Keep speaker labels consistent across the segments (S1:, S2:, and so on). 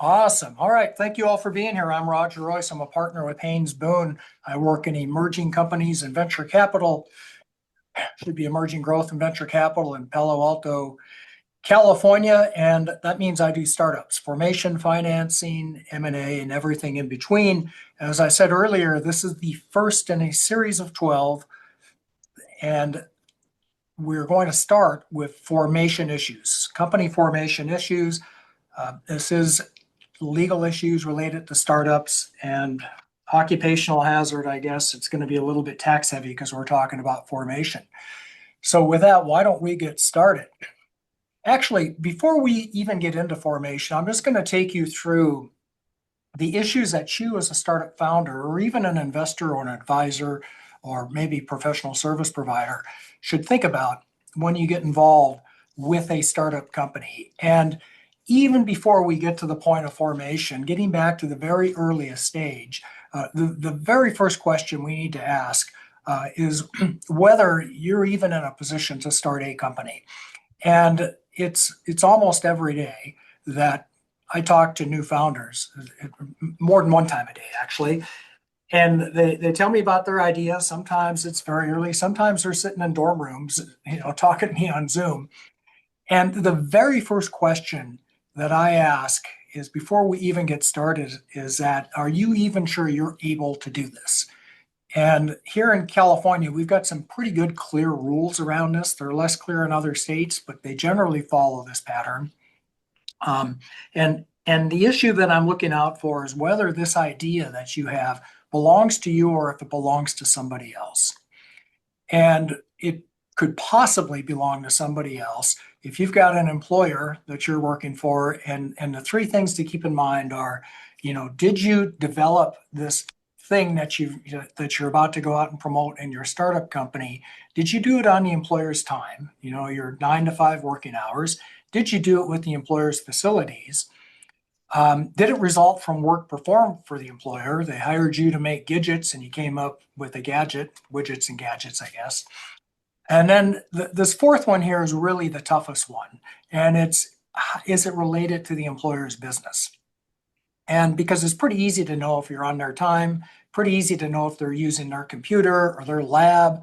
S1: Awesome. All right. Thank you all for being here. I'm Roger Royce. I'm a partner with Haynes Boone. I work in emerging companies and venture capital, should be emerging growth and venture capital in Palo Alto, California. And that means I do startups, formation, financing, M&A, and everything in between. As I said earlier, this is the first in a series of 12. And we're going to start with formation issues, company formation issues. This is legal issues related to startups and occupational hazard. I guess it's going to be a little bit tax heavy because we're talking about formation. So with that, why don't we get started? Actually, before we even get into formation, I'm just going to take you through the issues that you as a startup founder or even an investor or an advisor or maybe professional service provider should think about when you get involved with a startup company. And even before we get to the point of formation, getting back to the very earliest stage, the very first question we need to ask is whether you're even in a position to start a company. And it's almost every day that I talk to new founders, more than one time a day, actually. And they tell me about their idea. Sometimes it's very early. Sometimes they're sitting in dorm rooms, talking to me on Zoom. And the very first question that I ask is before we even get started is that, are you even sure you're able to do this? And here in California, we've got some pretty good clear rules around this. They're less clear in other states, but they generally follow this pattern. And the issue that I'm looking out for is whether this idea that you have belongs to you or if it belongs to somebody else. And it could possibly belong to somebody else if you've got an employer that you're working for. And the three things to keep in mind are, did you develop this thing that you're about to go out and promote in your startup company? Did you do it on the employer's time? Your 9 to 5 working hours. Did you do it with the employer's facilities? Did it result from work performed for the employer? They hired you to make gadgets and you came up with a gadget, widgets and gadgets, I guess. And then this fourth one here is really the toughest one. And is it related to the employer's business? And because it's pretty easy to know if you're on their time, pretty easy to know if they're using their computer or their lab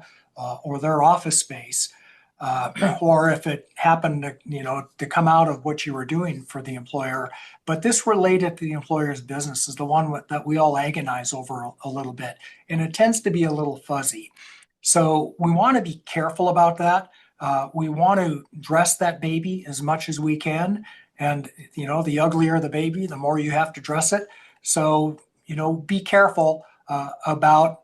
S1: or their office space. Or if it happened to come out of what you were doing for the employer. But this related to the employer's business is the one that we all agonize over a little bit. And it tends to be a little fuzzy. So we want to be careful about that. We want to dress that baby as much as we can. And, the uglier the baby, the more you have to dress it. So, be careful about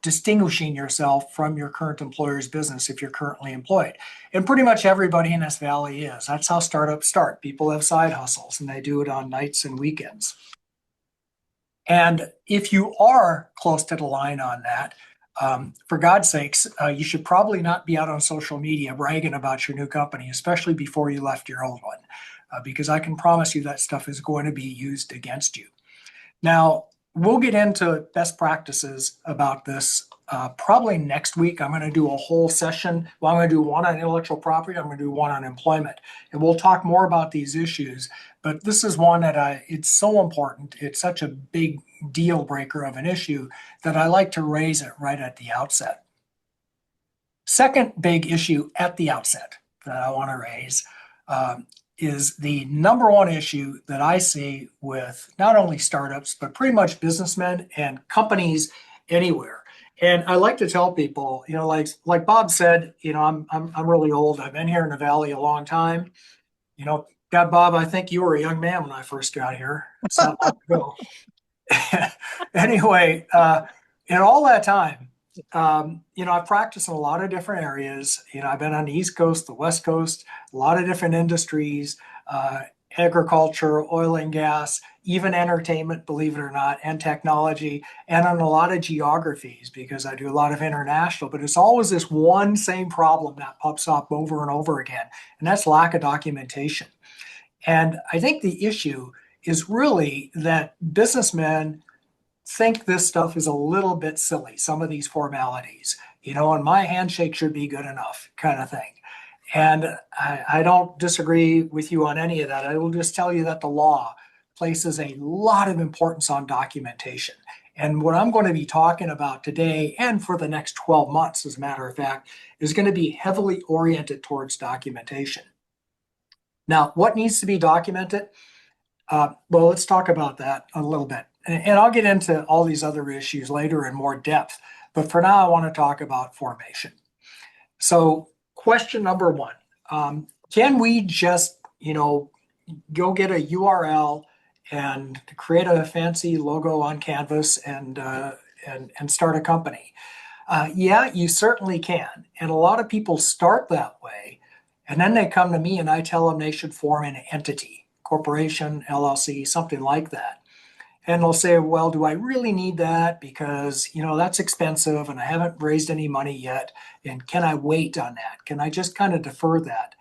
S1: distinguishing yourself from your current employer's business if you're currently employed. And pretty much everybody in this valley is. That's how startups start. People have side hustles and they do it on nights and weekends. And if you are close to the line on that, for God's sakes, you should probably not be out on social media bragging about your new company, especially before you left your old one, because I can promise you that stuff is going to be used against you. Now, we'll get into best practices about this probably next week. I'm going to do a whole session. Well, I'm going to do one on intellectual property. I'm going to do one on employment. And we'll talk more about these issues. But this is one that it's so important. It's such a big deal breaker of an issue that I like to raise it right at the outset. Second big issue at the outset that I want to raise is the number one issue that I see with not only startups, but pretty much businessmen and companies anywhere. And I like to tell people, like Bob said, I'm really old. I've been here in the Valley a long time. God, Bob, I think you were a young man when I first got here. It's not long ago. Anyway, in all that time, I've practiced in a lot of different areas. I've been on the East Coast, the West Coast, a lot of different industries, agriculture, oil and gas, even entertainment, believe it or not, and technology, and on a lot of geographies because I do a lot of international, but it's always this one same problem that pops up over and over again, and that's lack of documentation. And I think the issue is really that businessmen think this stuff is a little bit silly, some of these formalities, and my handshake should be good enough kind of thing. And I don't disagree with you on any of that. I will just tell you that the law places a lot of importance on documentation. And what I'm going to be talking about today and for the next 12 months, as a matter of fact, is going to be heavily oriented towards documentation. Now, what needs to be documented? Well, let's talk about that a little bit. And I'll get into all these other issues later in more depth. But for now, I want to talk about formation. So question number one, can we just, go get a URL and create a fancy logo on Canvas and start a company? Yeah, you certainly can. And a lot of people start that way. And then they come to me and I tell them they should form an entity, corporation, LLC, something like that. And they'll say, well, do I really need that? Because, that's expensive and I haven't raised any money yet. And can I wait on that? Can I just kind of defer that?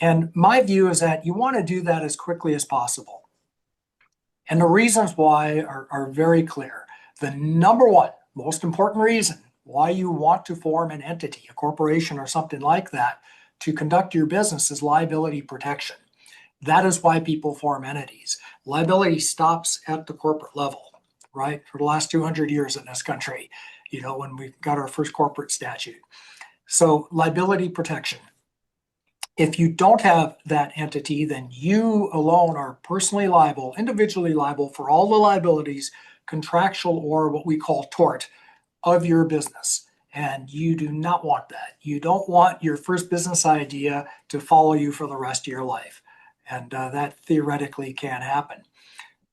S1: And my view is that you want to do that as quickly as possible. And the reasons why are very clear. The number one, most important reason why you want to form an entity, a corporation or something like that, to conduct your business is liability protection. That is why people form entities. Liability stops at the corporate level, right? For the last 200 years in this country, when we got our first corporate statute. So liability protection. If you don't have that entity, then you alone are personally liable, individually liable for all the liabilities, contractual or what we call tort, of your business. And you do not want that. You don't want your first business idea to follow you for the rest of your life. And that theoretically can happen.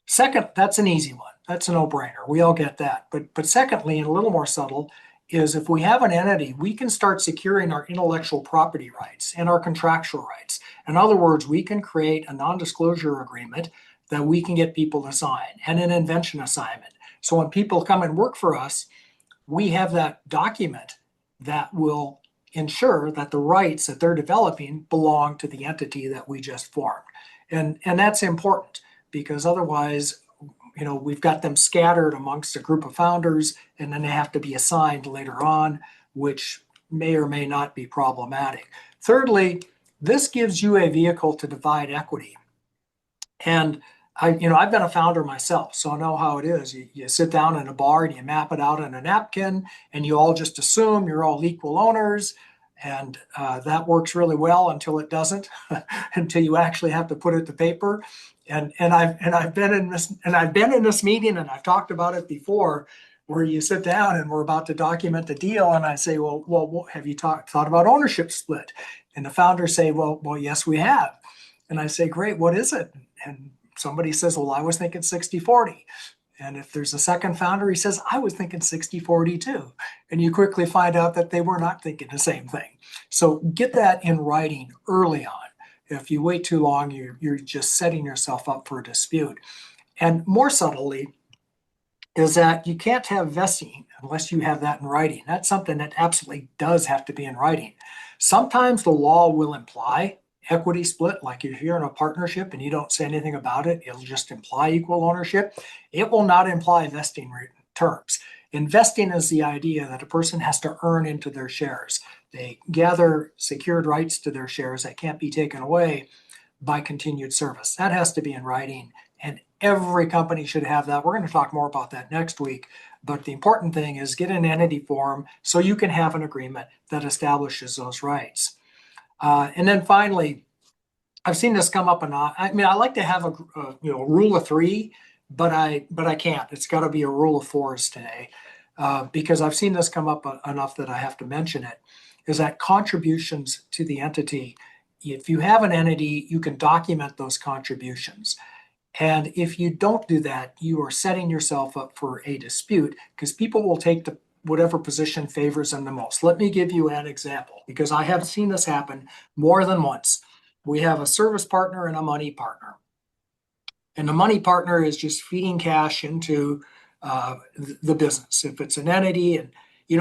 S1: Second, that's an easy one. That's a no-brainer. We all get that. But secondly, and a little more subtle, is if we have an entity, we can start securing our intellectual property rights and our contractual rights. In other words, we can create a non-disclosure agreement that we can get people to sign and an invention assignment. So when people come and work for us, we have that document that will ensure that the rights that they're developing belong to the entity that we just formed. And that's important because otherwise, we've got them scattered amongst a group of founders and then they have to be assigned later on, which may or may not be problematic. Thirdly, this gives you a vehicle to divide equity. And I've been a founder myself, so I know how it is. You sit down in a bar and you map it out on a napkin, and you all just assume you're all equal owners, and that works really well until it doesn't, until you actually have to put it to paper. And I've been in this meeting, and I've talked about it before, where you sit down and we're about to document the deal, and I say, well, have you thought about ownership split? And the founders say, well, yes, we have. And I say, great, what is it? And somebody says, well, I was thinking 60-40. And if there's a second founder, he says, I was thinking 60-40 too. And you quickly find out that they were not thinking the same thing. So get that in writing early on. If you wait too long, you're just setting yourself up for a dispute. And more subtly is that you can't have vesting unless you have that in writing. That's something that absolutely does have to be in writing. Sometimes the law will imply equity split, like if you're in a partnership and you don't say anything about it, it'll just imply equal ownership. It will not imply vesting terms. Investing is the idea that a person has to earn into their shares. They gather secured rights to their shares that can't be taken away by continued service. That has to be in writing, and every company should have that. We're going to talk more about that next week, but the important thing is get an entity form so you can have an agreement that establishes those rights. And then finally, I've seen this come up enough. I mean, I like to have a rule of three, but I can't. It's got to be a rule of fours today, because I've seen this come up enough that I have to mention it. Is that contributions to the entity? If you have an entity, you can document those contributions. And if you don't do that, you are setting yourself up for a dispute because people will take whatever position favors them the most. Let me give you an example because I have seen this happen more than once. We have a service partner and a money partner. And the money partner is just feeding cash into the business. If it's an entity, and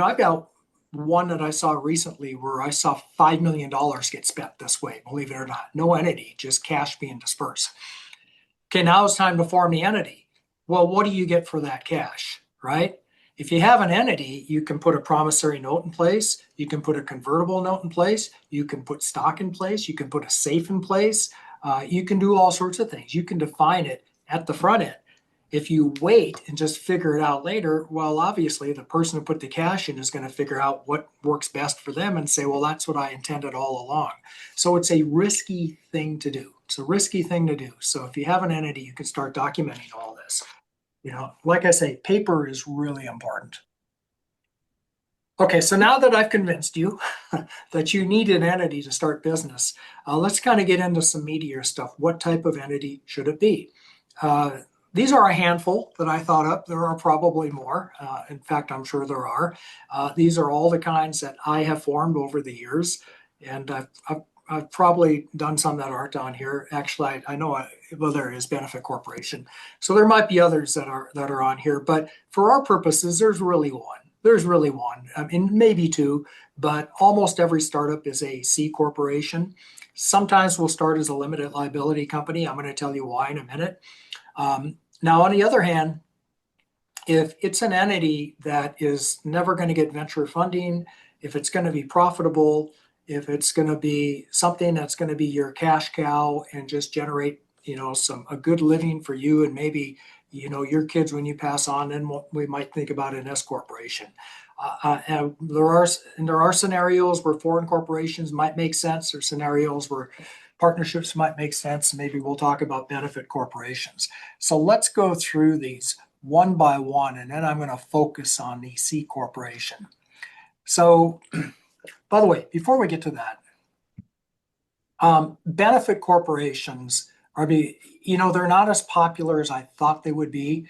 S1: I've got one that I saw recently where I saw $5 million get spent this way, believe it or not. No entity, just cash being dispersed. Okay, now it's time to form the entity. Well, what do you get for that cash, right? If you have an entity, you can put a promissory note in place. You can put a convertible note in place. You can put stock in place. You can put a safe in place. You can do all sorts of things. You can define it at the front end. If you wait and just figure it out later, well, obviously the person who put the cash in is going to figure out what works best for them and say, well, that's what I intended all along. So it's a risky thing to do. It's a risky thing to do. So if you have an entity, you can start documenting all this. Like I say, paper is really important. Okay, so now that I've convinced you that you need an entity to start business, let's kind of get into some meatier stuff. What type of entity should it be? These are a handful that I thought up. There are probably more. In fact, I'm sure there are. These are all the kinds that I have formed over the years, and I've probably done some that aren't on here. Actually, I know. Well, there is Benefit Corporation, so there might be others that are on here. But for our purposes, there's really one. There's really one. I mean, maybe two, but almost every startup is a C corporation. Sometimes we'll start as a limited liability company. I'm going to tell you why in a minute. Now, on the other hand, if it's an entity that is never going to get venture funding, if it's going to be profitable, if it's going to be something that's going to be your cash cow and just generate, a good living for you and maybe, your kids when you pass on, then we might think about an S corporation. And there are scenarios where foreign corporations might make sense, or scenarios where partnerships might make sense. Maybe we'll talk about benefit corporations. So let's go through these one by one, and then I'm going to focus on the C corporation. So, by the way, before we get to that, benefit corporations they're not as popular as I thought they would be.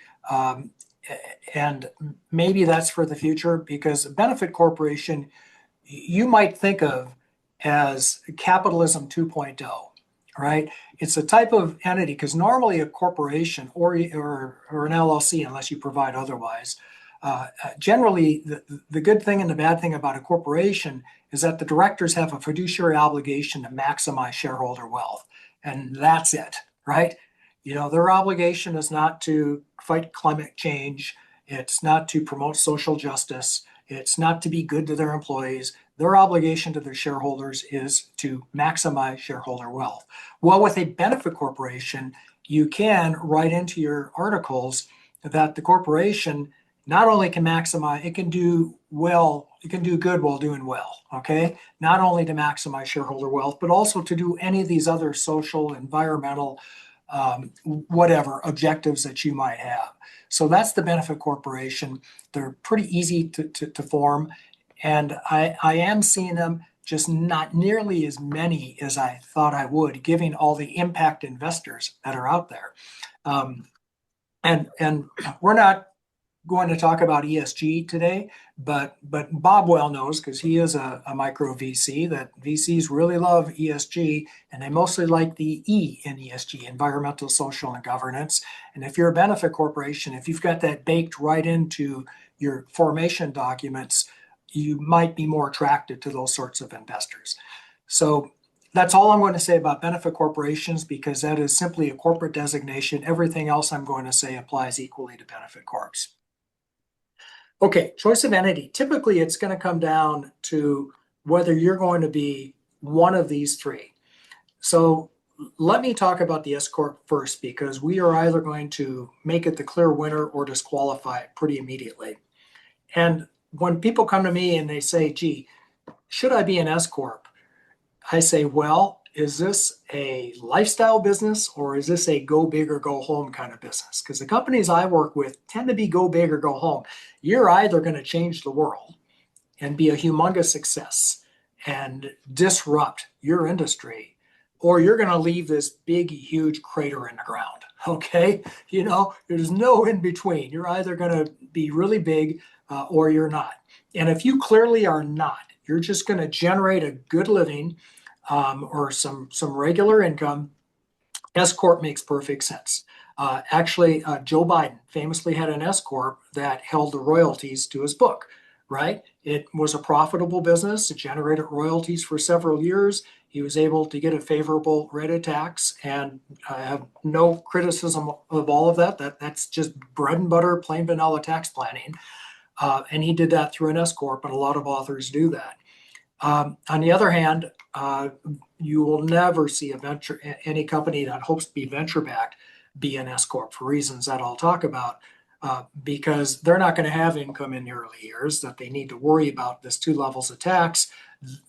S1: And maybe that's for the future, because a benefit corporation you might think of as capitalism 2.0, right? It's a type of entity, because normally a corporation or an LLC, unless you provide otherwise, generally the good thing and the bad thing about a corporation is that the directors have a fiduciary obligation to maximize shareholder wealth. And that's it, right? Their obligation is not to fight climate change. It's not to promote social justice. It's not to be good to their employees. Their obligation to their shareholders is to maximize shareholder wealth. Well, with a benefit corporation, you can write into your articles that the corporation not only can maximize, it can do well, it can do good while doing well, okay? Not only to maximize shareholder wealth, but also to do any of these other social, environmental, whatever objectives that you might have. So that's the benefit corporation. They're pretty easy to form. And I am seeing them, just not nearly as many as I thought I would, given all the impact investors that are out there. And we're not going to talk about ESG today, but Bob well knows, because he is a micro VC, that VCs really love ESG, and they mostly like the E in ESG, environmental, social, and governance. And if you're a benefit corporation, if you've got that baked right into your formation documents, you might be more attracted to those sorts of investors. So that's all I'm going to say about benefit corporations, because that is simply a corporate designation. Everything else I'm going to say applies equally to benefit corps. Okay, choice of entity. Typically, it's going to come down to whether you're going to be one of these three. So let me talk about the S Corp first, because we are either going to make it the clear winner or disqualify it pretty immediately. And when people come to me and they say, gee, should I be an S Corp? I say, well, is this a lifestyle business, or is this a go big or go home kind of business? Because the companies I work with tend to be go big or go home. You're either going to change the world and be a humongous success and disrupt your industry, or you're going to leave this big, huge crater in the ground. Okay. There's no in between. You're either going to be really big or you're not. And if you clearly are not, you're just going to generate a good living or some regular income, S Corp makes perfect sense. Actually, Joe Biden famously had an S Corp that held the royalties to his book, right? It was a profitable business. It generated royalties for several years. He was able to get a favorable rate of tax, and I have no criticism of all of that. That's just bread and butter, plain vanilla tax planning. And he did that through an S Corp, and a lot of authors do that. On the other hand, you will never see any company that hopes to be venture backed be an S corp for reasons that I'll talk about. Because they're not going to have income in the early years that they need to worry about this two levels of tax.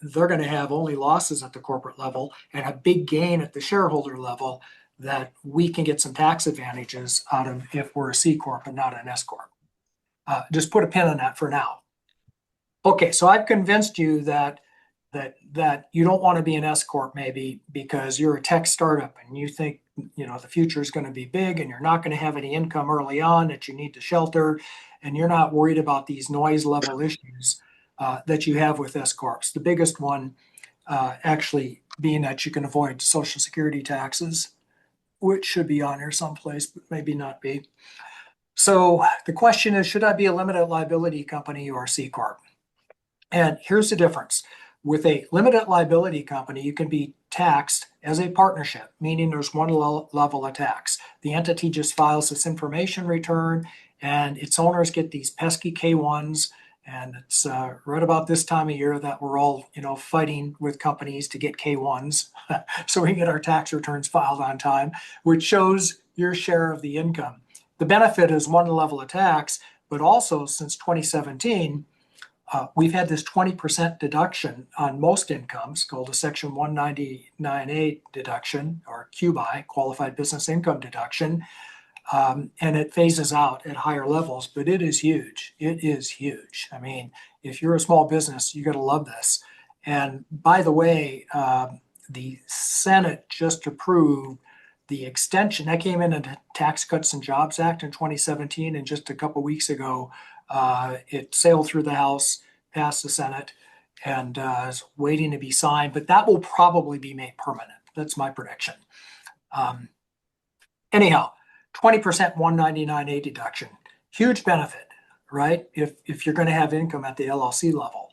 S1: They're going to have only losses at the corporate level and a big gain at the shareholder level that we can get some tax advantages out of if we're a C corp and not an S corp. Just put a pin on that for now. Okay, so I've convinced you that you don't want to be an S corp maybe because you're a tech startup and you think the future is going to be big and you're not going to have any income early on that you need to shelter, and you're not worried about these noise level issues that you have with S corps. The biggest one actually being that you can avoid Social Security taxes, which should be on here someplace, but maybe not be. So the question is, should I be a limited liability company or a C corp? And here's the difference. With a limited liability company, you can be taxed as a partnership, meaning there's one level of tax. The entity just files this information return and its owners get these pesky K1s. And it's right about this time of year that we're all, fighting with companies to get K1s so we can get our tax returns filed on time, which shows your share of the income. The benefit is one level of tax, but also since 2017, we've had this 20% deduction on most incomes called a Section 199A deduction, or QBI, Qualified Business Income Deduction, and it phases out at higher levels, but it is huge. It is huge. I mean, if you're a small business, you got to love this. And by the way, the Senate just approved the extension that came into the Tax Cuts and Jobs Act in 2017, and just a couple weeks ago, it sailed through the House, passed the Senate, and is waiting to be signed. But that will probably be made permanent. That's my prediction. Anyhow, 20% 199A deduction, huge benefit, right? If you're going to have income at the LLC level.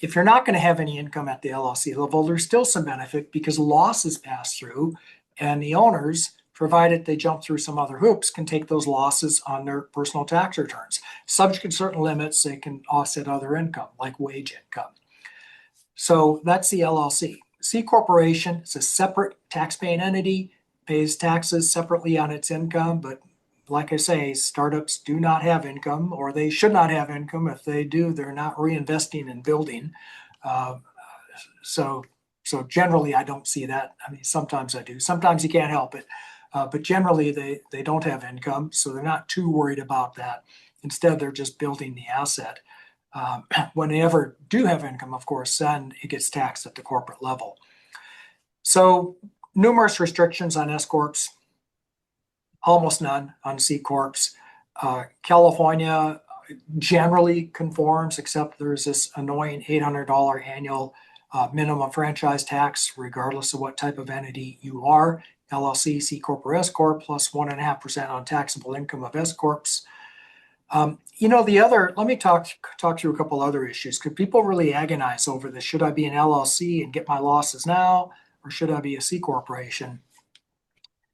S1: If you're not going to have any income at the LLC level, there's still some benefit because losses pass through, and the owners, provided they jump through some other hoops, can take those losses on their personal tax returns. Subject to certain limits, they can offset other income, like wage income. So that's the LLC. C corporation is a separate tax-paying entity, pays taxes separately on its income, but like I say, startups do not have income, or they should not have income. If they do, they're not reinvesting in building. So generally, I don't see that. I mean, sometimes I do. Sometimes you can't help it. But generally, they don't have income, so they're not too worried about that. Instead, they're just building the asset. When they ever do have income, of course, then it gets taxed at the corporate level. So numerous restrictions on S corps, almost none on C corps. California generally conforms, except there's this annoying $800 annual minimum franchise tax, regardless of what type of entity you are. LLC, C corp, or S corp, plus 1.5% on taxable income of S corps. Let me talk through a couple other issues. Could people really agonize over this? Should I be an LLC and get my losses now, or should I be a C corporation?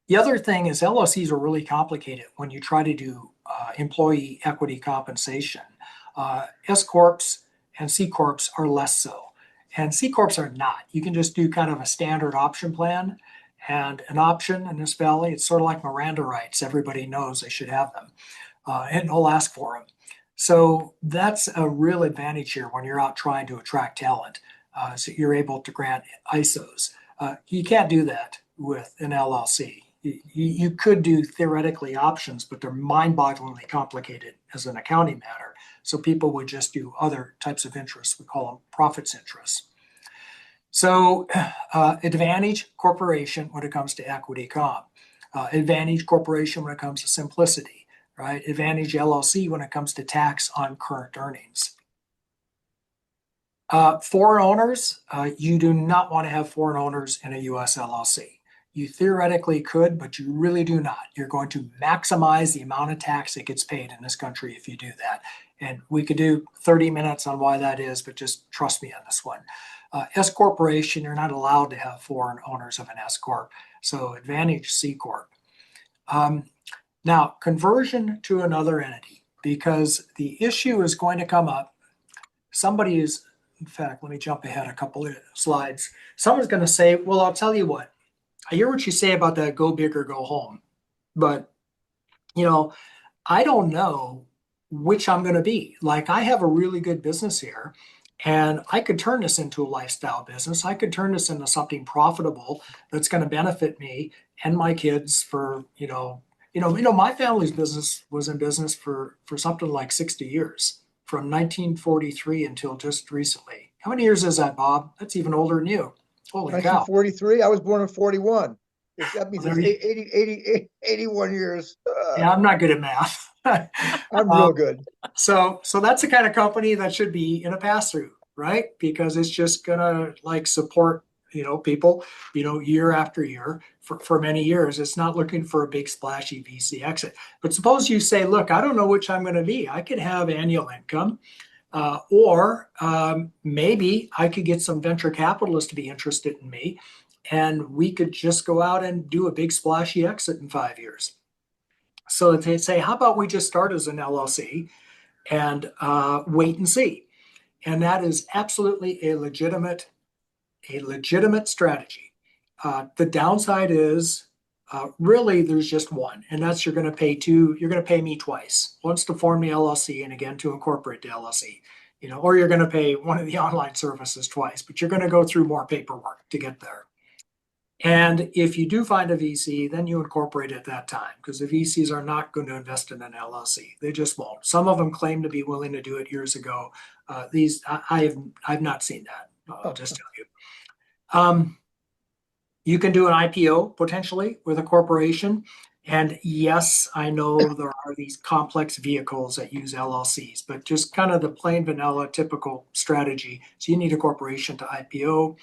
S1: The other thing is LLCs are really complicated when you try to do employee equity compensation. S corps and C corps are less so, and C corps are not. You can just do kind of a standard option plan. And an option in this valley, it's sort of like Miranda rights. Everybody knows they should have them, and they'll ask for them. So that's a real advantage here when you're out trying to attract talent. So you're able to grant ISOs. You can't do that with an LLC. You could do theoretically options, but they're mind-bogglingly complicated as an accounting matter. So people would just do other types of interests. We call them profits interests. So Advantage Corporation when it comes to equity comp, Advantage Corporation when it comes to simplicity, right? Advantage LLC when it comes to tax on current earnings. Foreign owners, you do not want to have foreign owners in a U.S. LLC. You theoretically could, but you really do not. You're going to maximize the amount of tax that gets paid in this country if you do that. And we could do 30 minutes on why that is, but just trust me on this one. S corporation, you're not allowed to have foreign owners of an S corp. So Advantage C corp. Now, conversion to another entity, because the issue is going to come up. Somebody is, in fact, let me jump ahead a couple of slides. Someone's going to say, well, I'll tell you what. I hear what you say about that go big or go home. But, you know, I don't know which I'm going to be. Like, I have a really good business here, and I could turn this into a lifestyle business. I could turn this into something profitable that's going to benefit me and my kids for, my family's business was in business for something like 60 years, from 1943 until just recently. How many years is that, Bob? That's even older than you. Holy cow.
S2: 1943. I was born in 41. That means
S1: Well,
S2: it's 81 years.
S1: yeah, I'm not good at math.
S2: I'm
S1: Um,
S2: real good.
S1: so that's the kind of company that should be in a pass through, right? Because it's just gonna like support, people, year after year for many years. It's not looking for a big splashy VC exit. But suppose you say, look, I don't know which I'm going to be. I could have annual income, or maybe I could get some venture capitalists to be interested in me, and we could just go out and do a big splashy exit in 5 years. So they say, how about we just start as an LLC and wait and see? And that is absolutely a legitimate strategy. The downside is really there's just one, and that's you're going to pay two. You're going to pay me twice, once to form the LLC and again to incorporate the LLC. Or you're going to pay one of the online services twice, but you're going to go through more paperwork to get there. And if you do find a VC, then you incorporate at that time, because the VCs are not going to invest in an LLC. They just won't. Some of them claim to be willing to do it years ago. I've not seen that. I'll just tell you. You can do an IPO potentially with a corporation. And yes, I know there are these complex vehicles that use LLCs, but just kind of the plain vanilla typical strategy. So you need a corporation to IPO.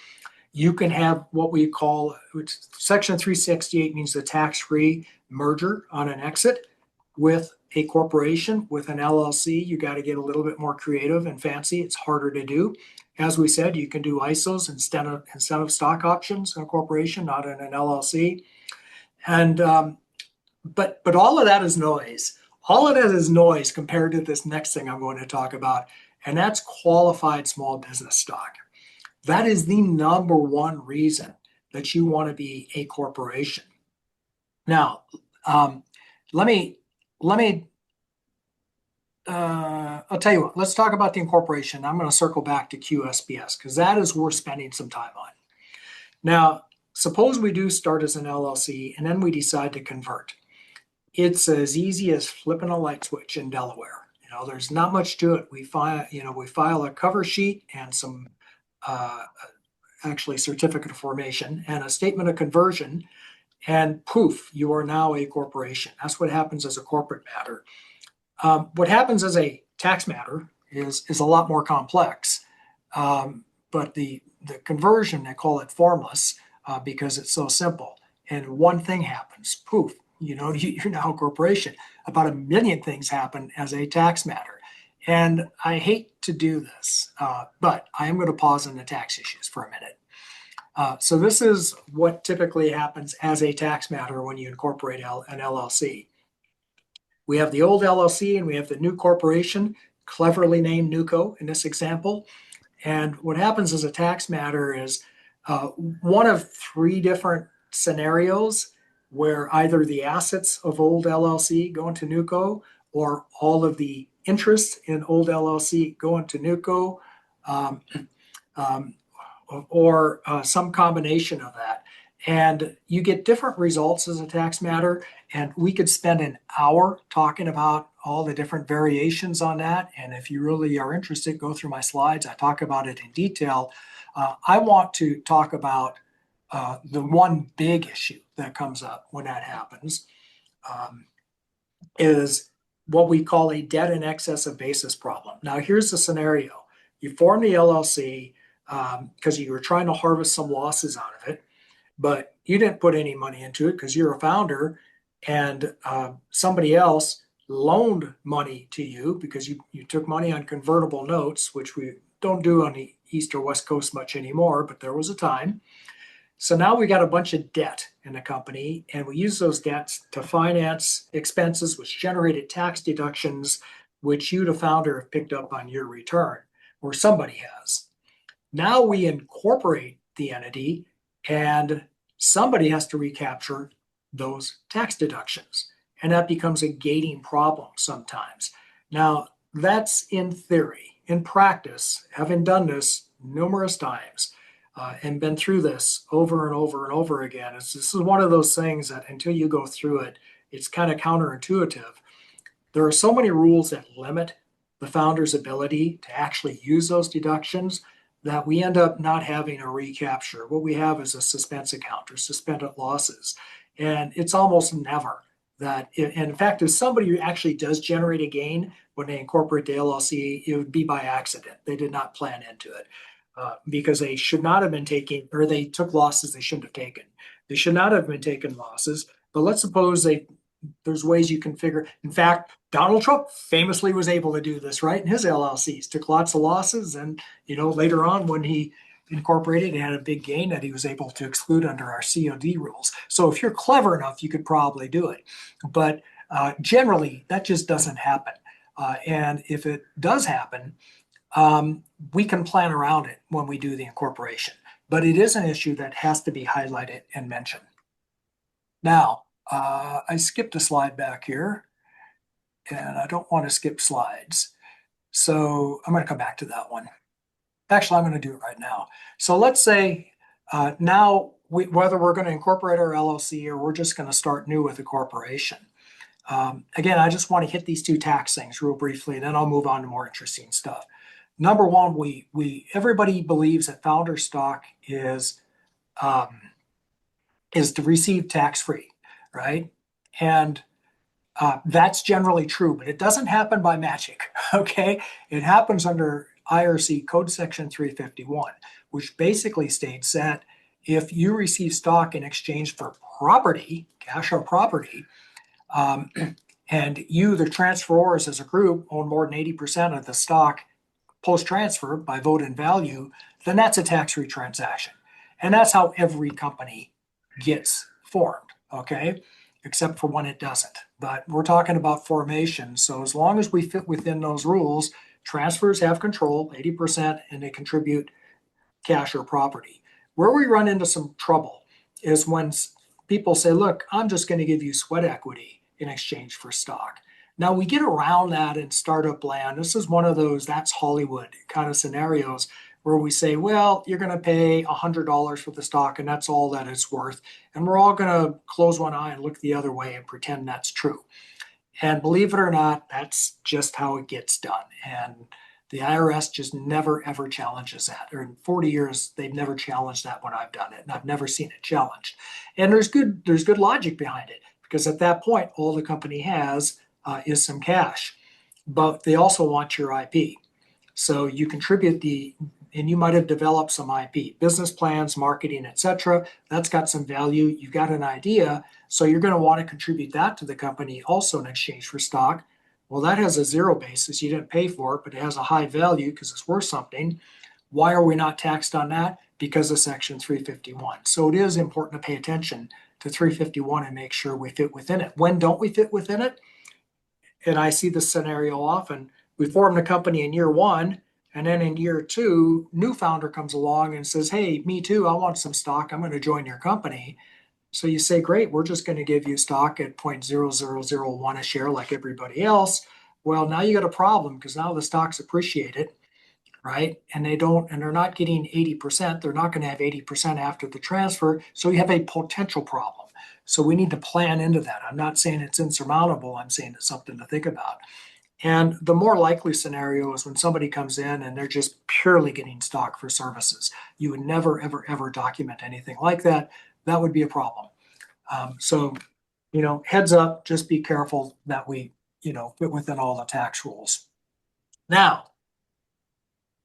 S1: You can have what we call, which Section 368 means the tax-free merger on an exit with a corporation. With an LLC, you got to get a little bit more creative and fancy. It's harder to do. As we said, you can do ISOs instead of stock options in a corporation, not in an LLC. And but all of that is noise. All of that is noise compared to this next thing I'm going to talk about, and that's qualified small business stock. That is the number one reason that you want to be a corporation. Now, let me I'll tell you what, let's talk about the incorporation. I'm going to circle back to QSBS because that is worth spending some time on. Now, suppose we do start as an LLC and then we decide to convert. It's as easy as flipping a light switch in Delaware. There's not much to it. We file a cover sheet and some actually certificate of formation and a statement of conversion, and poof, you are now a corporation. That's what happens as a corporate matter. What happens as a tax matter is a lot more complex, but the conversion, they call it formless because it's so simple. And one thing happens, poof, you're now a corporation. About a million things happen as a tax matter. And I hate to do this, but I am going to pause on the tax issues for a minute. So this is what typically happens as a tax matter when you incorporate an LLC. We have the old LLC and we have the new corporation, cleverly named NewCo in this example. And what happens as a tax matter is one of three different scenarios where either the assets of old LLC go into NewCo, or all of the interest in old LLC go into NewCo, or some combination of that. And you get different results as a tax matter. And we could spend an hour talking about all the different variations on that. And if you really are interested, go through my slides. I talk about it in detail. I want to talk about the one big issue that comes up when that happens, is what we call a debt in excess of basis problem. Now, here's the scenario. You form the LLC because you were trying to harvest some losses out of it, but you didn't put any money into it because you're a founder, and somebody else loaned money to you because you took money on convertible notes, which we don't do on the East or West Coast much anymore, but there was a time. So now we got a bunch of debt in the company, and we use those debts to finance expenses, which generated tax deductions, which you, the founder, have picked up on your return, or somebody has. Now we incorporate the entity, and somebody has to recapture those tax deductions. And that becomes a gating problem sometimes. Now, that's in theory. In practice, having done this numerous times and been through this over and over and over again, this is one of those things that until you go through it, it's kind of counterintuitive. There are so many rules that limit the founder's ability to actually use those deductions that we end up not having a recapture. What we have is a suspense account or suspended losses. And it's almost never that, and in fact, if somebody actually does generate a gain when they incorporate the LLC, it would be by accident. They did not plan into it because they should not have been taking, or they took losses they shouldn't have taken. They should not have been taking losses. But let's suppose there's ways you can figure. In fact, Donald Trump famously was able to do this, right? In his LLCs, took lots of losses, and later on when he incorporated, he had a big gain that he was able to exclude under our COD rules. So if you're clever enough, you could probably do it. But generally, that just doesn't happen. And if it does happen, we can plan around it when we do the incorporation. But it is an issue that has to be highlighted and mentioned. Now, I skipped a slide back here, and I don't want to skip slides. So I'm going to come back to that one. Actually, I'm going to do it right now. So let's say now whether we're going to incorporate our LLC or we're just going to start new with a corporation. Again, I just want to hit these two tax things real briefly, and then I'll move on to more interesting stuff. Number one, everybody believes that founder stock is to receive tax-free, right? And that's generally true, but it doesn't happen by magic, okay? It happens under IRC Code Section 351, which basically states that if you receive stock in exchange for property, cash or property, and you, the transferors as a group, own more than 80% of the stock post-transfer by vote in value, then that's a tax-free transaction. And that's how every company gets formed, okay? Except for when it doesn't. But we're talking about formation. So as long as we fit within those rules, transfers have control, 80%, and they contribute cash or property. Where we run into some trouble is when people say, look, I'm just going to give you sweat equity in exchange for stock. Now we get around that in startup land. This is one of those that's Hollywood kind of scenarios where we say, well, you're going to pay $100 for the stock and that's all that it's worth. And we're all going to close one eye and look the other way and pretend that's true. And believe it or not, that's just how it gets done. And the IRS just never, ever challenges that. Or in 40 years, they've never challenged that when I've done it. And I've never seen it challenged. And there's good logic behind it, because at that point, all the company has is some cash. But they also want your IP. So you contribute and you might have developed some IP, business plans, marketing, etc. That's got some value. You've got an idea. So you're going to want to contribute that to the company also in exchange for stock. Well, that has a zero basis. You didn't pay for it, but it has a high value because it's worth something. Why are we not taxed on that? Because of Section 351. So it is important to pay attention to 351 and make sure we fit within it. When don't we fit within it? And I see this scenario often. We formed a company in year one, and then in year two, new founder comes along and says, hey, me too, I want some stock. I'm going to join your company. So you say, great, we're just going to give you stock at 0.0001 a share like everybody else. Well, now you got a problem because now the stock's appreciated, right? And they're not getting 80%. They're not going to have 80% after the transfer. So you have a potential problem. So we need to plan into that. I'm not saying it's insurmountable. I'm saying it's something to think about. And the more likely scenario is when somebody comes in and they're just purely getting stock for services. You would never, ever, ever document anything like that. That would be a problem. So, heads up, just be careful that we, fit within all the tax rules. Now,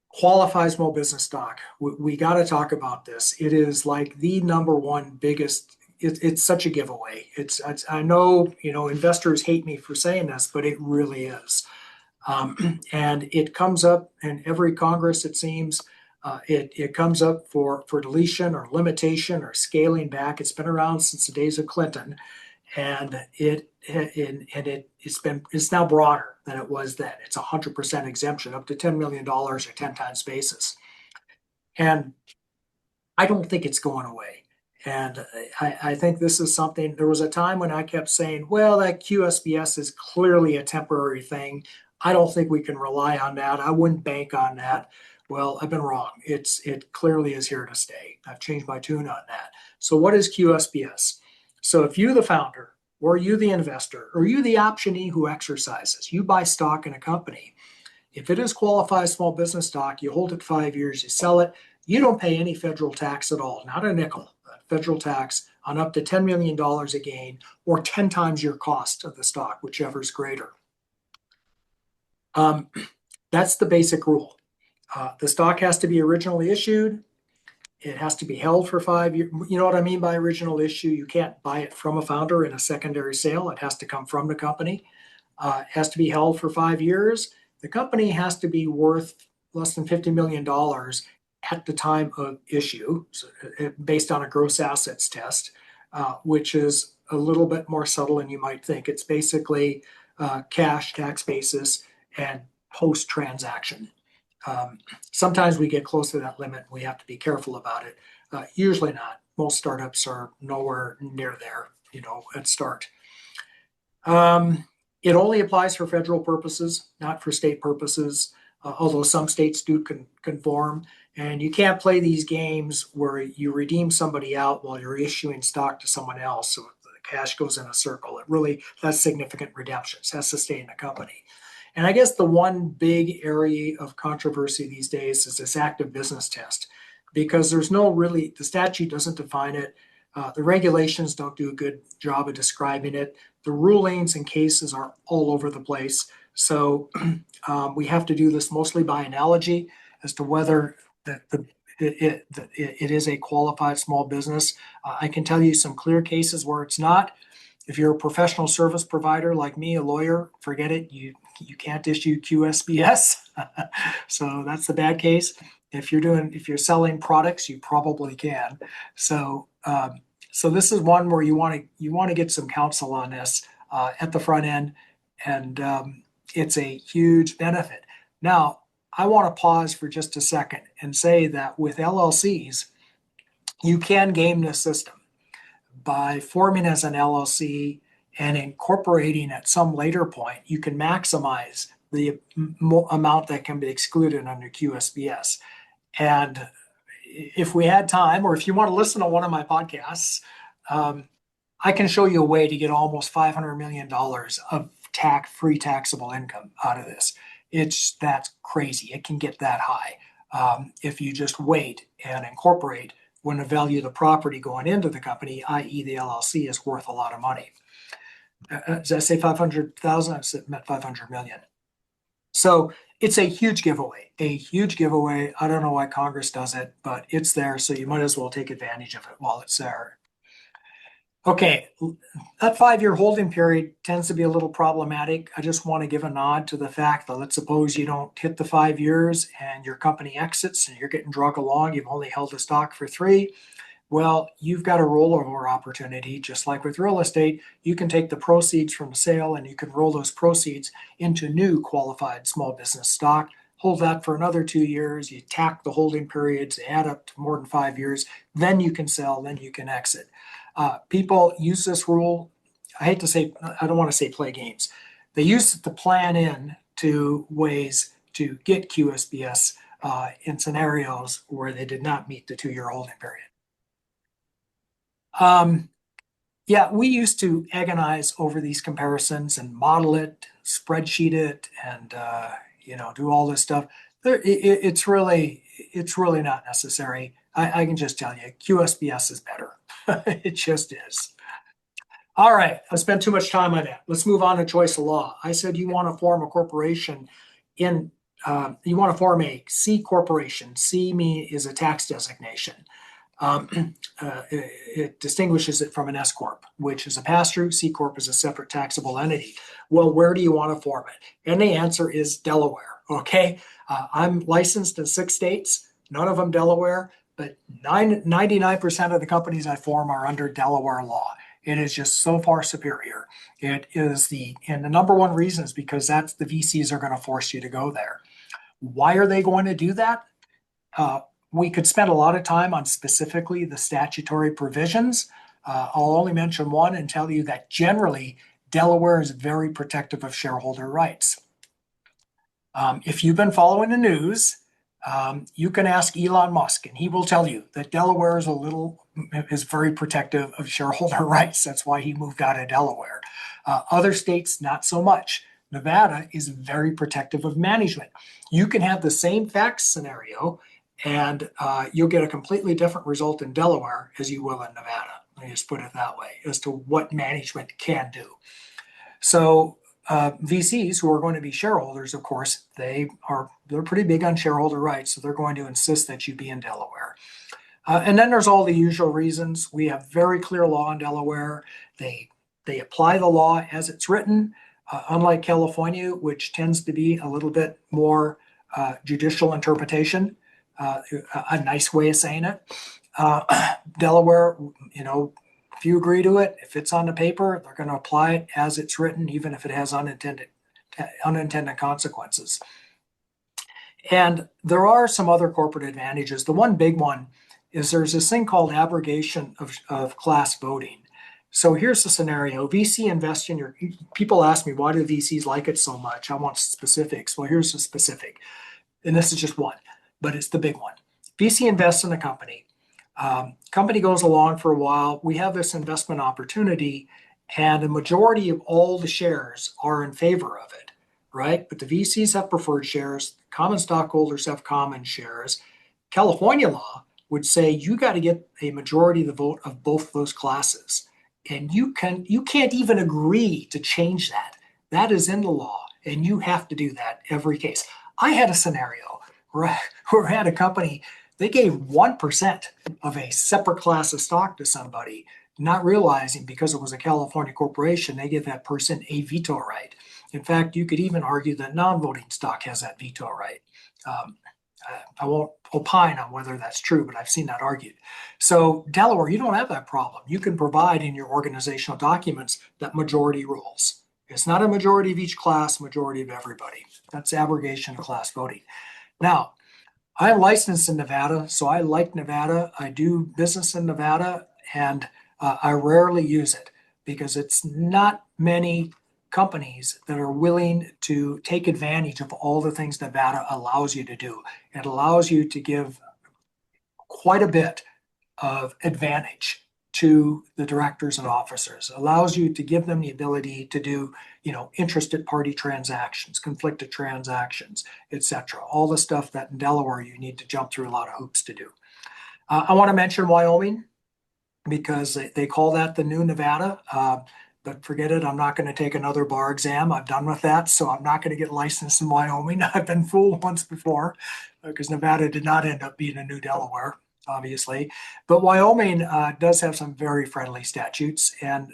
S1: qualifies small business stock. We got to talk about this. It is like the number one biggest. It's such a giveaway. I know, investors hate me for saying this, but it really is. And it comes up in every Congress, it seems. It comes up for deletion or limitation or scaling back. It's been around since the days of Clinton, and it's now broader than it was then. It's 100% exemption up to $10 million or 10 times basis. And I don't think it's going away. And I think this is something, there was a time when I kept saying, well, that QSBS is clearly a temporary thing. I don't think we can rely on that. I wouldn't bank on that. Well, I've been wrong. It clearly is here to stay. I've changed my tune on that. So what is QSBS? So if you, the founder, or you, the investor, or you, the optionee who exercises, you buy stock in a company. If it is qualified small business stock, you hold it 5 years, you sell it, you don't pay any federal tax at all, not a nickel. Federal tax on up to $10 million a gain or 10 times your cost of the stock, whichever is greater. Um, that's the basic rule. The stock has to be originally issued. It has to be held for 5 years. You know what I mean by original issue? You can't buy it from a founder in a secondary sale. It has to come from the company. It has to be held for 5 years. The company has to be worth less than $50 million at the time of issue, so based on a gross assets test, which is a little bit more subtle than you might think. It's basically cash, tax basis, and post transaction. Sometimes we get close to that limit. We have to be careful about it. Usually not. Most startups are nowhere near there, at start. It only applies for federal purposes, not for state purposes, although some states do conform. And you can't play these games where you redeem somebody out while you're issuing stock to someone else. So the cash goes in a circle. That's significant redemptions. It has to stay in the company. And I guess the one big area of controversy these days is this active business test, because the statute doesn't define it. The regulations don't do a good job of describing it. The rulings and cases are all over the place. So we have to do this mostly by analogy as to whether it is a qualified small business. I can tell you some clear cases where it's not. If you're a professional service provider like me, a lawyer, forget it. You can't issue QSBS. So that's the bad case. If you're selling products, you probably can. So this is one where you want to get some counsel on this at the front end, and it's a huge benefit. Now, I want to pause for just a second and say that with LLCs, you can game the system by forming as an LLC and incorporating at some later point. You can maximize the amount that can be excluded under QSBS. And if we had time, or if you want to listen to one of my podcasts, I can show you a way to get almost $500 million of free taxable income out of this. That's crazy. It can get that high if you just wait and incorporate when the value of the property going into the company, i.e. the LLC, is worth a lot of money. Did I say 500,000? I meant 500 million. So it's a huge giveaway, I don't know why Congress does it, but it's there. So you might as well take advantage of it while it's there. Okay, that 5-year holding period tends to be a little problematic. I just want to give a nod to the fact that, let's suppose you don't hit the 5 years and your company exits and you're getting drug along. You've only held the stock for 3. Well, you've got a rollover opportunity. Just like with real estate, you can take the proceeds from the sale and you can roll those proceeds into new qualified small business stock. Hold that for another 2 years. You tack the holding periods, add up to more than 5 years. Then you can sell, then you can exit. People use this rule. I don't want to say play games. They use it to plan in to ways to get QSBS in scenarios where they did not meet the 2-year holding period. Yeah, we used to agonize over these comparisons and model it, spreadsheet it, and do all this stuff. It's really not necessary. I can just tell you, QSBS is better. It just is. All right, I spent too much time on that. Let's move on to choice of law. I said you want to form a corporation you want to form a C corporation. C is a tax designation. It distinguishes it from an S corp, which is a pass-through. C corp is a separate taxable entity. Well, where do you want to form it? And the answer is Delaware. Okay, I'm licensed in 6 states, none of them Delaware, but 99% of the companies I form are under Delaware law. It is just so far superior. It is and the number one reason is because the VCs are going to force you to go there. Why are they going to do that? We could spend a lot of time on specifically the statutory provisions. I'll only mention one and tell you that generally Delaware is very protective of shareholder rights. If you've been following the news, you can ask Elon Musk, and he will tell you that Delaware is very protective of shareholder rights. That's why he moved out of Delaware. Other states, not so much. Nevada is very protective of management. You can have the same fact scenario, and you'll get a completely different result in Delaware as you will in Nevada. Let me just put it that way, as to what management can do. So VCs who are going to be shareholders, of course, they're pretty big on shareholder rights, so they're going to insist that you be in Delaware. And then there's all the usual reasons. We have very clear law in Delaware. They apply the law as it's written, unlike California, which tends to be a little bit more judicial interpretation, a nice way of saying it. Delaware, if you agree to it, if it's on the paper, they're going to apply it as it's written, even if it has unintended consequences. And there are some other corporate advantages. The one big one is there's this thing called abrogation of class voting. So here's the scenario. VC invest in your, people ask me, why do VCs like it so much? I want specifics. Well, here's the specific. And this is just one, but it's the big one. VC invests in a company. Company goes along for a while. We have this investment opportunity, and a majority of all the shares are in favor of it, right? But the VCs have preferred shares, common stockholders have common shares. California law would say you got to get a majority of the vote of both those classes, and you can't even agree to change that. That is in the law, and you have to do that every case. I had a scenario where I had a company. They gave 1% of a separate class of stock to somebody, not realizing because it was a California corporation, they give that person a veto right. In fact, you could even argue that non-voting stock has that veto right. I won't opine on whether that's true, but I've seen that argued. So Delaware, you don't have that problem. You can provide in your organizational documents that majority rules. It's not a majority of each class, majority of everybody. That's abrogation of class voting. Now, I'm licensed in Nevada, so I like Nevada. I do business in Nevada, and I rarely use it because it's not many companies that are willing to take advantage of all the things Nevada allows you to do. It allows you to give quite a bit of advantage to the directors and officers. It allows you to give them the ability to do, interested party transactions, conflicted transactions, etc. All the stuff that in Delaware you need to jump through a lot of hoops to do. I want to mention Wyoming because they call that the new Nevada, but forget it. I'm not going to take another bar exam. I'm done with that, so I'm not going to get licensed in Wyoming. I've been fooled once before because Nevada did not end up being a new Delaware, obviously. But Wyoming does have some very friendly statutes, and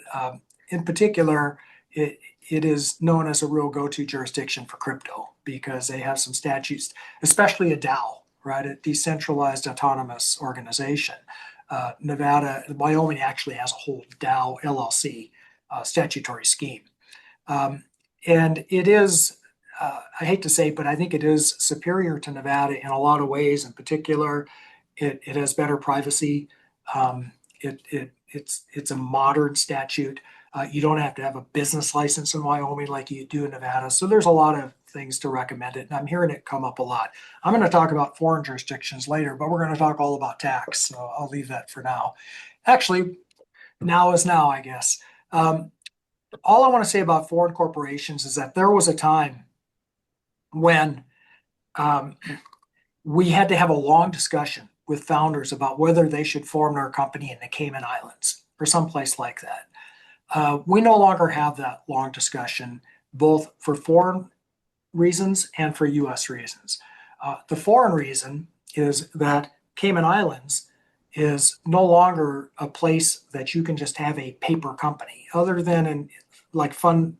S1: in particular, it is known as a real go-to jurisdiction for crypto because they have some statutes, especially a DAO, right? A decentralized autonomous organization. Wyoming actually has a whole DAO LLC statutory scheme. And it is, I hate to say, but I think it is superior to Nevada in a lot of ways. In particular, it has better privacy. It's a modern statute. You don't have to have a business license in Wyoming like you do in Nevada. So there's a lot of things to recommend it. And I'm hearing it come up a lot. I'm going to talk about foreign jurisdictions later, but we're going to talk all about tax. So I'll leave that for now. Actually, now is now, I guess. All I want to say about foreign corporations is that there was a time when we had to have a long discussion with founders about whether they should form their company in the Cayman Islands or someplace like that. We no longer have that long discussion, both for foreign reasons and for U.S. reasons. The foreign reason is that Cayman Islands is no longer a place that you can just have a paper company, other than in like fund,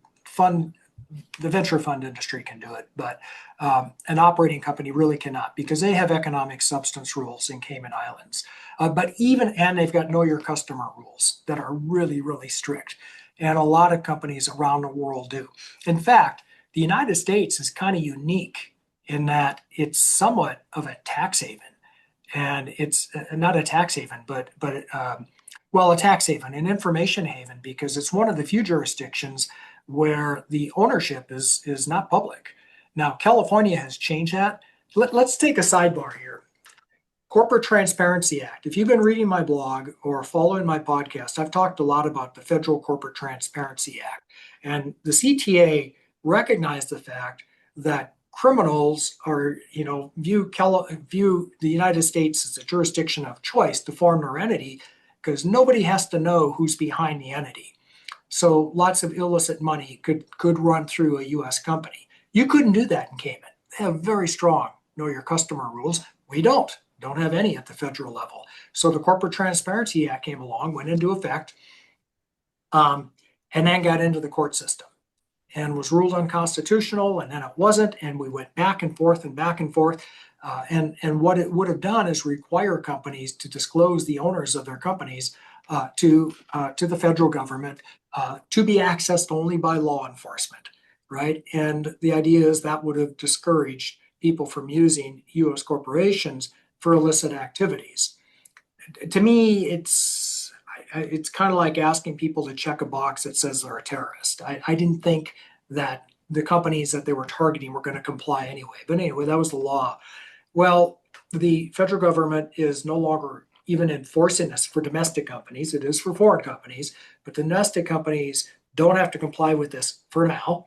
S1: the venture fund industry can do it, but an operating company really cannot because they have economic substance rules in Cayman Islands. And they've got know your customer rules that are really, really strict. And a lot of companies around the world do. In fact, the United States is kind of unique in that it's somewhat of a tax haven. and it's not a tax haven, but well, a tax haven, an information haven, because it's one of the few jurisdictions where the ownership is not public. Now, California has changed that. Let's take a sidebar here. Corporate Transparency Act. If you've been reading my blog or following my podcast, I've talked a lot about the Federal Corporate Transparency Act. And the CTA recognized the fact that criminals are, view the United States as a jurisdiction of choice to form their entity because nobody has to know who's behind the entity. So lots of illicit money could run through a U.S. company. You couldn't do that in Cayman. They have very strong know your customer rules. We don't have any at the federal level. So the Corporate Transparency Act came along, went into effect, and then got into the court system and was ruled unconstitutional, and then it wasn't, and we went back and forth and back and forth. And what it would have done is require companies to disclose the owners of their companies to the federal government to be accessed only by law enforcement, right? And the idea is that would have discouraged people from using U.S. corporations for illicit activities. To me, it's kind of like asking people to check a box that says they're a terrorist. I didn't think that the companies that they were targeting were going to comply anyway. But anyway, that was the law. Well, the federal government is no longer even enforcing this for domestic companies. It is for foreign companies, but the domestic companies don't have to comply with this for now.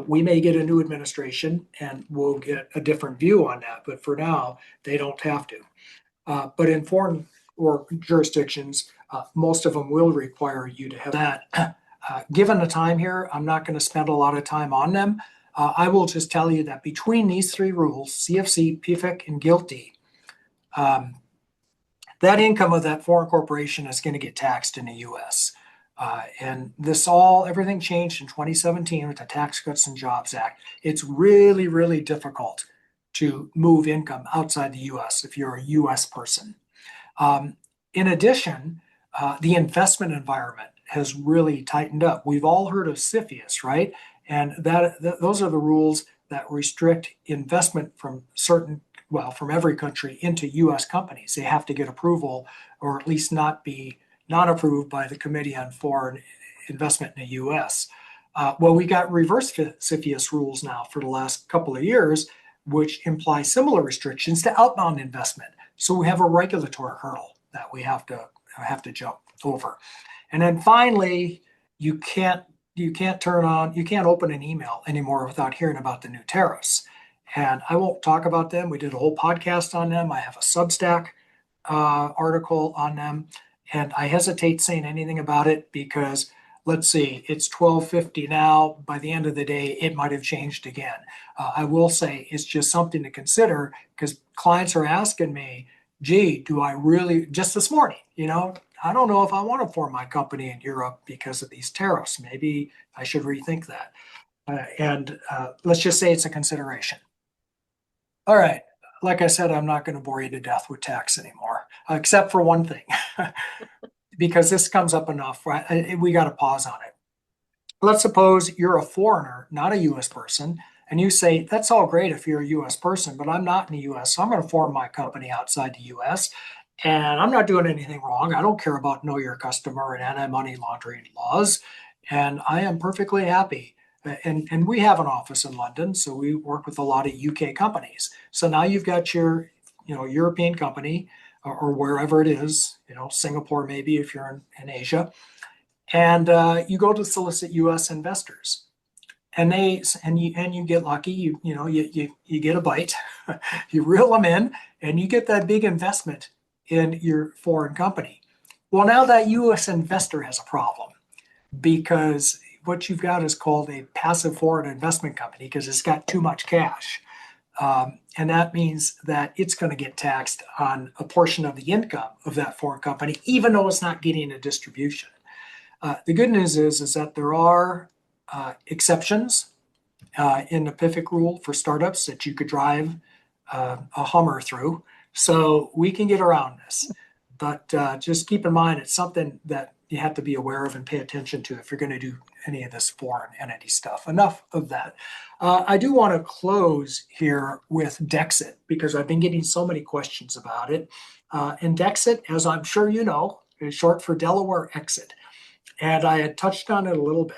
S1: We may get a new administration and we'll get a different view on that, but for now, they don't have to. But in foreign or jurisdictions, most of them will require you to have that. Given the time here, I'm not going to spend a lot of time on them. I will just tell you that between these three rules, CFC, PFIC, and GILTI, that income of that foreign corporation is going to get taxed in the U.S. And everything changed in 2017 with the Tax Cuts and Jobs Act. It's really, really difficult to move income outside the U.S. if you're a U.S. person. In addition, the investment environment has really tightened up. We've all heard of CFIUS, right? And those are the rules that restrict investment from from every country into U.S. companies. They have to get approval, or at least not approved by the Committee on Foreign Investment in the U.S. Well, we got reverse CFIUS rules now for the last couple of years, which imply similar restrictions to outbound investment. So we have a regulatory hurdle that we have to jump over. And then finally, you can't open an email anymore without hearing about the new tariffs. And I won't talk about them. We did a whole podcast on them. I have a Substack article on them. And I hesitate saying anything about it because, let's see, it's 12:50 now. By the end of the day, it might have changed again. I will say it's just something to consider because clients are asking me, gee, do I really, just this morning, I don't know if I want to form my company in Europe because of these tariffs. Maybe I should rethink that. And let's just say it's a consideration. All right. Like I said, I'm not going to bore you to death with tax anymore, except for one thing, because this comes up enough, right? We got to pause on it. Let's suppose you're a foreigner, not a U.S. person, and you say, that's all great if you're a U.S. person, but I'm not in the U.S., so I'm going to form my company outside the U.S., and I'm not doing anything wrong. I don't care about know your customer and anti-money laundering laws, and I am perfectly happy. And we have an office in London, so we work with a lot of UK companies. So now you've got your, European company or wherever it is, Singapore maybe if you're in Asia, and you go to solicit U.S. investors, and you get lucky. You get a bite, you reel them in, and you get that big investment in your foreign company. Well, now that U.S. investor has a problem because what you've got is called a passive foreign investment company because it's got too much cash. And that means that it's going to get taxed on a portion of the income of that foreign company, even though it's not getting a distribution. The good news is that there are exceptions in the PFIC rule for startups that you could drive a Hummer through. So we can get around this. But just keep in mind, it's something that you have to be aware of and pay attention to if you're going to do any of this foreign entity stuff. Enough of that. I do want to close here with Dexit because I've been getting so many questions about it. And Dexit, as I'm sure you know, is short for Delaware Exit. And I had touched on it a little bit.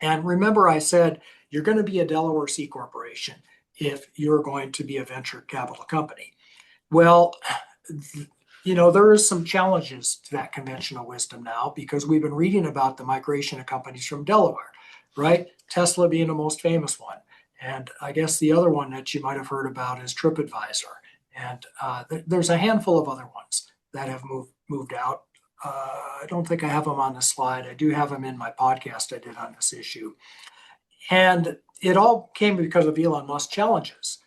S1: And remember, I said you're going to be a Delaware C corporation if you're going to be a venture capital company. Well, there is some challenges to that conventional wisdom now because we've been reading about the migration of companies from Delaware, right? Tesla being the most famous one. And I guess the other one that you might have heard about is TripAdvisor. And there's a handful of other ones that have moved out. I don't think I have them on the slide. I do have them in my podcast I did on this issue. And it all came because of Elon Musk's challenges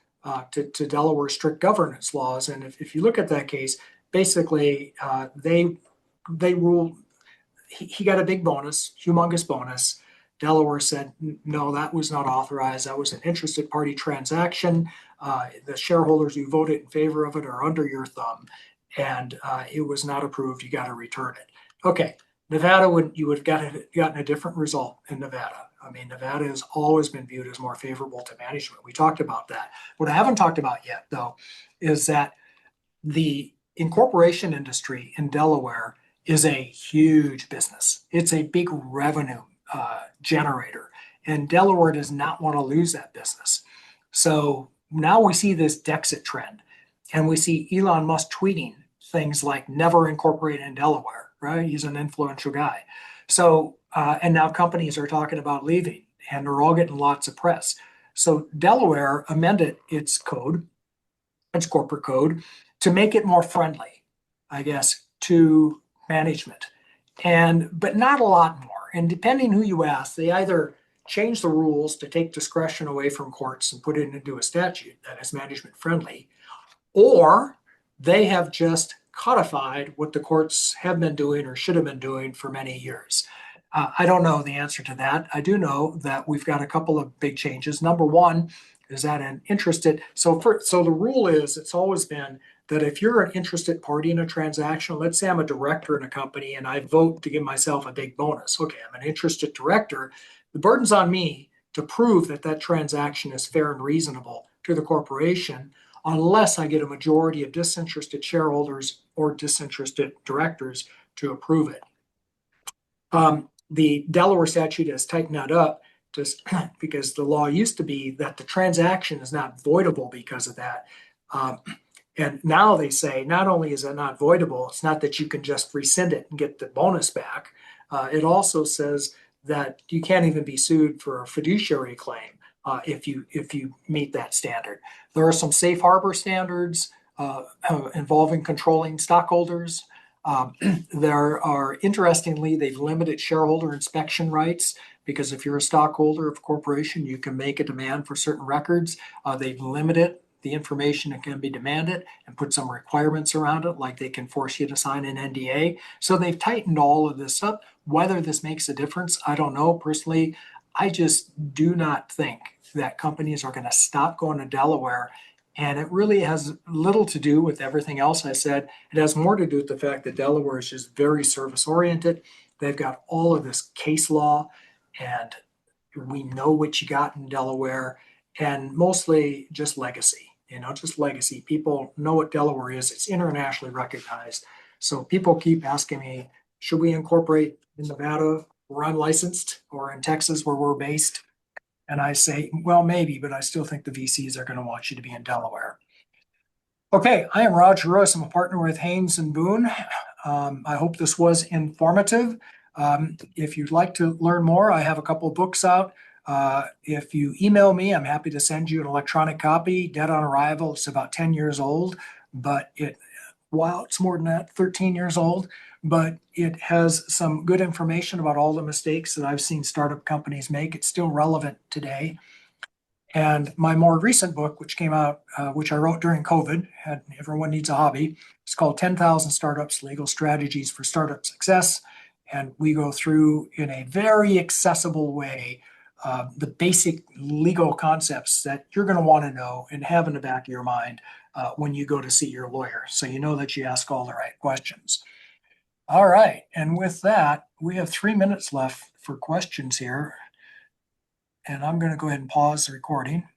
S1: to Delaware's strict governance laws. And if you look at that case, basically they ruled he got a big bonus, humongous bonus. Delaware said, no, that was not authorized. That was an interested party transaction. The shareholders who voted in favor of it are under your thumb. And it was not approved. You got to return it. Okay, Nevada you would have gotten a different result in Nevada. I mean, Nevada has always been viewed as more favorable to management. We talked about that. What I haven't talked about yet, though, is that the incorporation industry in Delaware is a huge business. It's a big revenue generator, and Delaware does not want to lose that business. So now we see this Dexit trend, and we see Elon Musk tweeting things like never incorporate in Delaware, right? He's an influential guy. So, and now companies are talking about leaving, and they're all getting lots of press. So Delaware amended its code, its corporate code, to make it more friendly, I guess, to management. But not a lot more. And depending who you ask, they either change the rules to take discretion away from courts and put it into a statute that is management friendly, or they have just codified what the courts have been doing or should have been doing for many years. I don't know the answer to that. I do know that we've got a couple of big changes. Number one is that so the rule is it's always been that if you're an interested party in a transaction, let's say I'm a director in a company and I vote to give myself a big bonus. Okay, I'm an interested director. The burden's on me to prove that that transaction is fair and reasonable to the corporation, unless I get a majority of disinterested shareholders or disinterested directors to approve it. The Delaware statute has tightened that up just because the law used to be that the transaction is not voidable because of that. And now they say not only is it not voidable, it's not that you can just rescind it and get the bonus back. It also says that you can't even be sued for a fiduciary claim if you meet that standard. There are some safe harbor standards involving controlling stockholders. Interestingly, they've limited shareholder inspection rights because if you're a stockholder of a corporation, you can make a demand for certain records. They've limited the information that can be demanded and put some requirements around it, like they can force you to sign an NDA. So they've tightened all of this up. Whether this makes a difference, I don't know. Personally, I just do not think that companies are going to stop going to Delaware. And it really has little to do with everything else I said. It has more to do with the fact that Delaware is just very service oriented. They've got all of this case law, and we know what you got in Delaware, and mostly just legacy. Just legacy. People know what Delaware is. It's internationally recognized. So people keep asking me, should we incorporate in Nevada where I'm licensed, or in Texas where we're based? And I say, well, maybe, but I still think the VCs are going to want you to be in Delaware. Okay, I am Roger Royce. I'm a partner with Haynes and Boone. I hope this was informative. If you'd like to learn more, I have a couple of books out. If you email me, I'm happy to send you an electronic copy. Dead on Arrival, it's about 10 years old, but it's more than that, 13 years old, but it has some good information about all the mistakes that I've seen startup companies make. It's still relevant today. And my more recent book, which came out, which I wrote during COVID, Everyone Needs a Hobby, it's called 10,000 Startups, Legal Strategies for Startup Success. And we go through in a very accessible way the basic legal concepts that you're going to want to know and have in the back of your mind when you go to see your lawyer. So you know that you ask all the right questions. All right. And with that, we have 3 minutes left for questions here. And I'm going to go ahead and pause the recording.